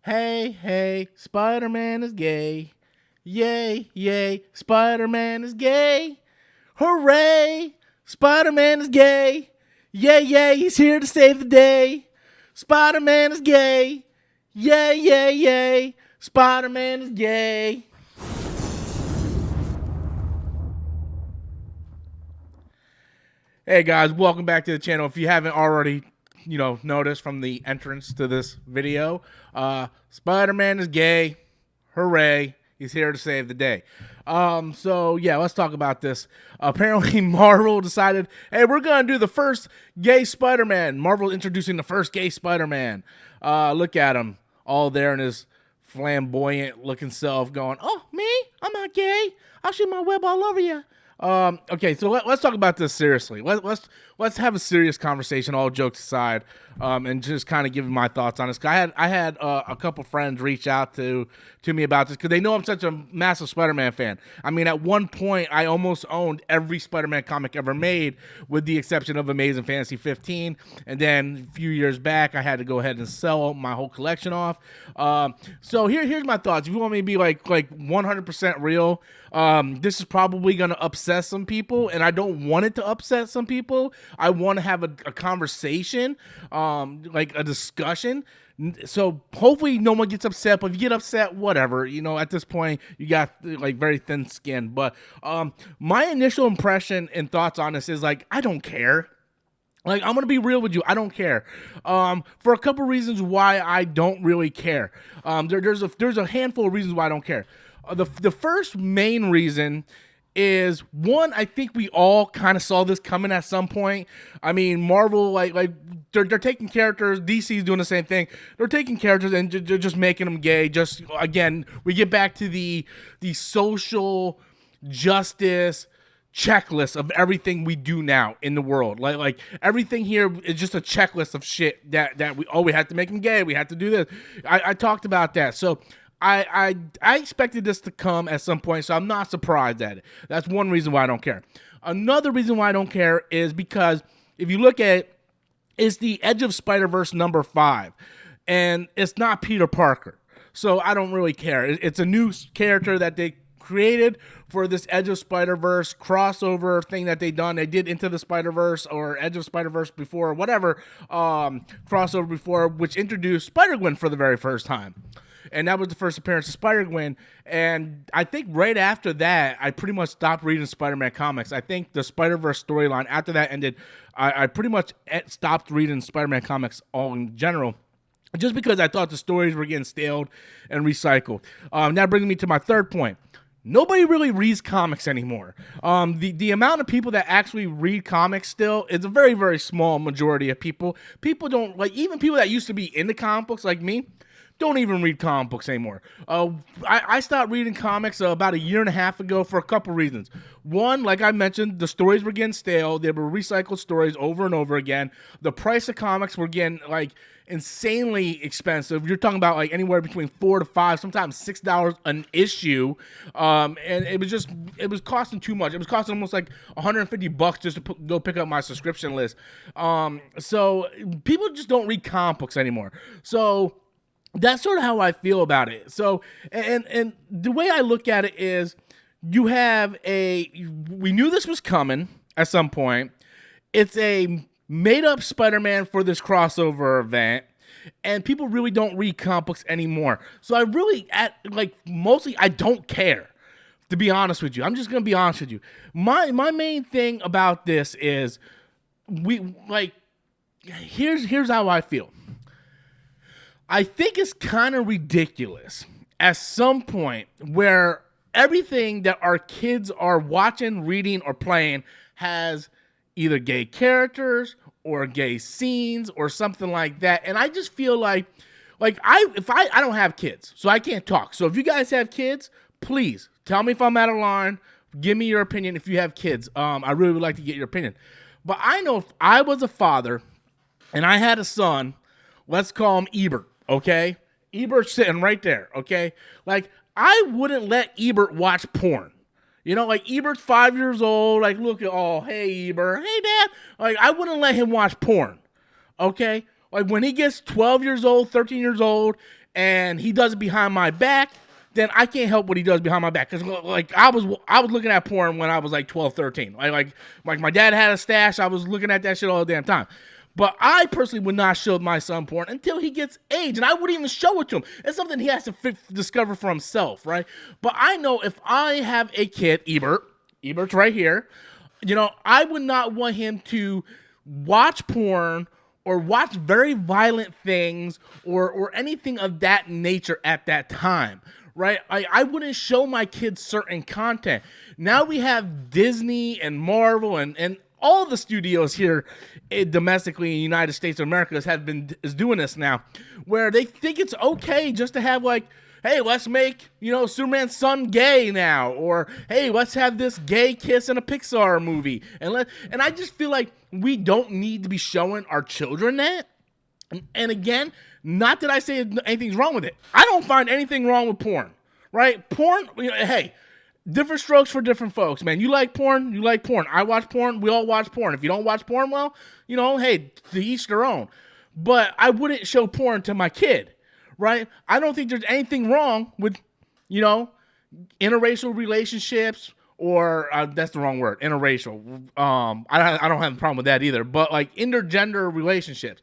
Hey, hey, Spider-Man is gay. Yay, yay, Spider-Man is gay. Hooray, Spider-Man is gay. Yay, yay, he's here to save the day. Spider-Man is gay. Yay, yay, yay, Spider-Man is gay. Hey guys, welcome back to the channel. If you haven't already, noticed from the entrance to this video, Spider-Man is gay. Hooray. He's here to save the day. So yeah, let's talk about this. Apparently Marvel decided, hey, we're going to do the first gay Spider-Man. Marvel introducing the first gay Spider-Man. Look at him all there in his flamboyant looking self going, oh, me? I'm not gay. I'll shoot my web all over you. Okay, so let's talk about this seriously. Let's have a serious conversation, all jokes aside, and just kind of give my thoughts on this. I had a couple friends reach out to me about this because they know I'm such a massive Spider-Man fan. I mean, at one point, I almost owned every Spider-Man comic ever made, with the exception of Amazing Fantasy 15. And then a few years back, I had to go ahead and sell my whole collection off. So here's my thoughts. If you want me to be like 100% real, this is probably going to upset some people, and I don't want it to upset some people. I want to have a conversation, like a discussion. So hopefully no one gets upset, but if you get upset, whatever, at this point you got like very thin skin. But my initial impression and thoughts on this is like, I don't care. Like, I'm going to be real with you. I don't care. For a couple reasons why I don't really care. There's a handful of reasons why I don't care. The first main reason is, one, I think we all kind of saw this coming at some point. I mean, Marvel, like they're taking characters. DC's doing the same thing. They're taking characters and they're just making them gay. Just, again, we get back to the social justice checklist of everything we do now in the world. Like everything here is just a checklist of shit that we had to make them gay. We had to do this. I talked about that. So I expected this to come at some point, so I'm not surprised at it. That's one reason why I don't care. Another reason why I don't care is because if you look at it, it's the Edge of Spider-Verse number 5, and it's not Peter Parker. So I don't really care. It's a new character that they created for this Edge of Spider-Verse crossover thing that they done. They did Into the Spider-Verse or Edge of Spider-Verse before, whatever crossover before, which introduced Spider-Gwen for the very first time. And that was the first appearance of Spider-Gwen. And I think right after that, I pretty much stopped reading Spider-Man comics. I think the Spider-Verse storyline, after that ended, I pretty much stopped reading Spider-Man comics all in general, just because I thought the stories were getting staled and recycled. That brings me to my third point. Nobody really reads comics anymore. The amount of people that actually read comics still is a very, very small majority of people. People don't, like, even people that used to be into comic books like me, don't even read comic books anymore. I stopped reading comics about a year and a half ago for a couple reasons. One, like I mentioned, the stories were getting stale. They were recycled stories over and over again. The price of comics were getting like insanely expensive. You're talking about like anywhere between $4 to $5, sometimes $6 an issue, and it was costing too much. It was costing almost like $150 just to go pick up my subscription list. So people just don't read comic books anymore. So that's sort of how I feel about it. So, and the way I look at it is, we knew this was coming at some point. It's a made up Spider-Man for this crossover event, and people really don't read comic books anymore. So I really, mostly I don't care, to be honest with you. I'm just going to be honest with you. My main thing about this is, here's how I feel. I think it's kind of ridiculous at some point where everything that our kids are watching, reading, or playing has either gay characters or gay scenes or something like that. And I just feel like I don't have kids, so I can't talk. So if you guys have kids, please tell me if I'm out of line. Give me your opinion if you have kids. I really would like to get your opinion. But I know if I was a father and I had a son, let's call him Ebert. Okay, Ebert's sitting right there. Okay, like I wouldn't let Ebert watch porn. Like Ebert's 5 years old. Like, look at, oh, hey Ebert, hey Dad. Like I wouldn't let him watch porn. Okay, Like when he gets 12 years old, 13 years old, and he does it behind my back, then I can't help what he does behind my back. Because like I was looking at porn when I was like 12, 13. Like my dad had a stash. I was looking at that shit all the damn time. But I personally would not show my son porn until he gets age, and I wouldn't even show it to him. It's something he has to discover for himself, right? But I know if I have a kid, Ebert's right here, I would not want him to watch porn or watch very violent things or anything of that nature at that time, right? I wouldn't show my kids certain content. Now we have Disney and Marvel and all the studios here domestically in the United States of America is doing this now, where they think it's okay just to have like, hey, let's make, Superman's son gay now, or hey, let's have this gay kiss in a Pixar movie, and I just feel like we don't need to be showing our children that. And again, not that I say anything's wrong with it. I don't find anything wrong with porn, right? Porn, hey, different strokes for different folks, man. You like porn, you like porn. I watch porn, we all watch porn. If you don't watch porn, well, hey, to each their own. But I wouldn't show porn to my kid, right? I don't think there's anything wrong with, interracial relationships, or that's the wrong word, interracial. I don't have a problem with that either. But like intergender relationships,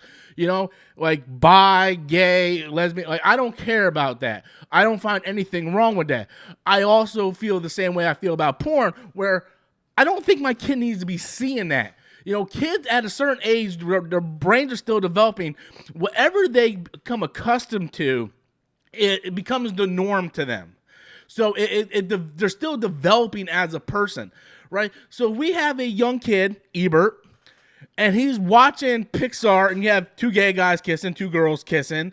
like bi, gay, lesbian, like I don't care about that. I don't find anything wrong with that. I also feel the same way I feel about porn, where I don't think my kid needs to be seeing that. Kids at a certain age, their brains are still developing. Whatever they become accustomed to, it becomes the norm to them. So they're still developing as a person, right? So we have a young kid, Ebert, and he's watching Pixar, and you have two gay guys kissing, two girls kissing,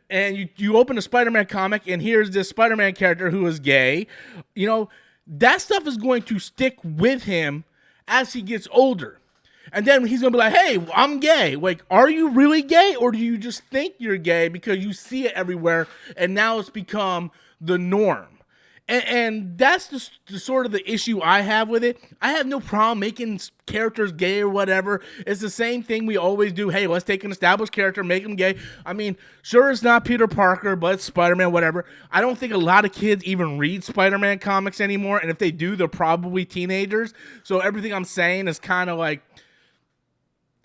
and you open a Spider-Man comic, and here's this Spider-Man character who is gay. That stuff is going to stick with him as he gets older. And then he's going to be like, hey, I'm gay. Like, are you really gay, or do you just think you're gay because you see it everywhere, and now it's become the norm? And that's the sort of the issue I have with it. I have no problem making characters gay or whatever. It's the same thing we always do. Hey, let's take an established character, make him gay. I mean, sure, it's not Peter Parker, but it's Spider-Man, whatever. I don't think a lot of kids even read Spider-Man comics anymore. And if they do, they're probably teenagers. So everything I'm saying is kind of like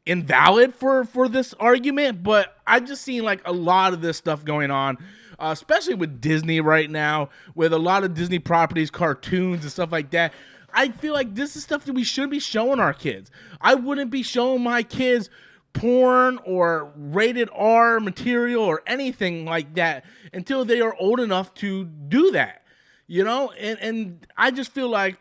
invalid for this argument. But I've just seen like a lot of this stuff going on. Especially with Disney right now, with a lot of Disney properties, cartoons, and stuff like that. I feel like this is stuff that we should be showing our kids. I wouldn't be showing my kids porn or rated R material or anything like that until they are old enough to do that. And I just feel like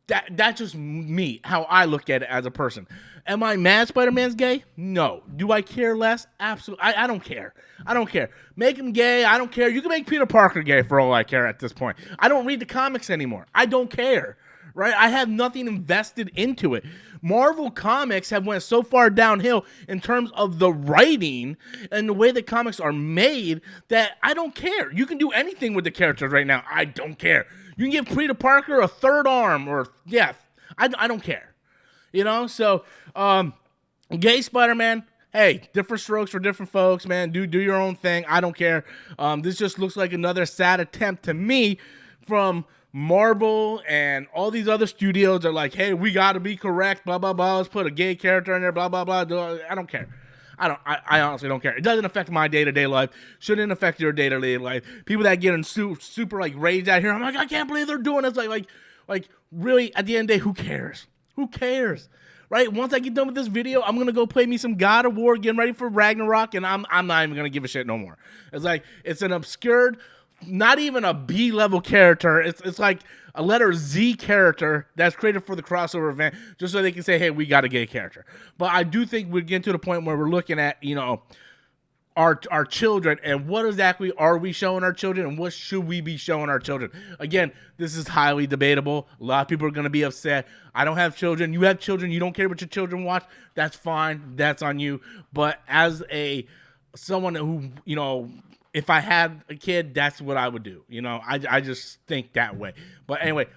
that's just me, how I look at it as a person. Am I mad Spider-Man's gay? No. Do I care less? Absolutely. I don't care. I don't care. Make him gay. I don't care. You can make Peter Parker gay for all I care at this point. I don't read the comics anymore. I don't care. Right? I have nothing invested into it. Marvel Comics have went so far downhill in terms of the writing and the way the comics are made that I don't care. You can do anything with the characters right now. I don't care. You can give Peter Parker a third arm, or I don't care. So gay Spider-Man, hey, different strokes for different folks, man. Do your own thing. I don't care. This just looks like another sad attempt to me from Marvel and all these other studios. Are like, hey, we got to be correct, blah, blah, blah. Let's put a gay character in there, blah, blah, blah. I don't care. I honestly don't care. It doesn't affect my day-to-day life. Shouldn't affect your day-to-day life. People that get in super like raged out here, I'm like, I can't believe they're doing this. Like really, at the end of the day, who cares? Who cares? Right? Once I get done with this video, I'm gonna go play me some God of War, getting ready for Ragnarok, and I'm not even gonna give a shit no more. It's like it's an obscured, not even a B-level character. It's like a letter Z character that's created for the crossover event, just so they can say, hey, we got a gay character. But I do think we're getting to the point where we're looking at, our children, and what exactly are we showing our children, and what should we be showing our children? Again, this is highly debatable. A lot of people are going to be upset. I don't have children. You have children. You don't care what your children watch. That's fine. That's on you. But as someone who, if I had a kid, that's what I would do. I just think that way. But anyway,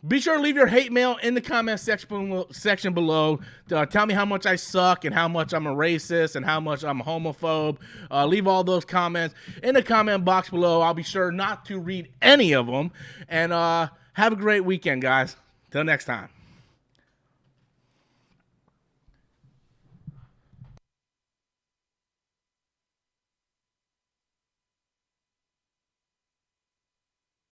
Be sure to leave your hate mail in the comment section below. Tell me how much I suck and how much I'm a racist and how much I'm a homophobe. Leave all those comments in the comment box below. I'll be sure not to read any of them. And have a great weekend, guys. Till next time.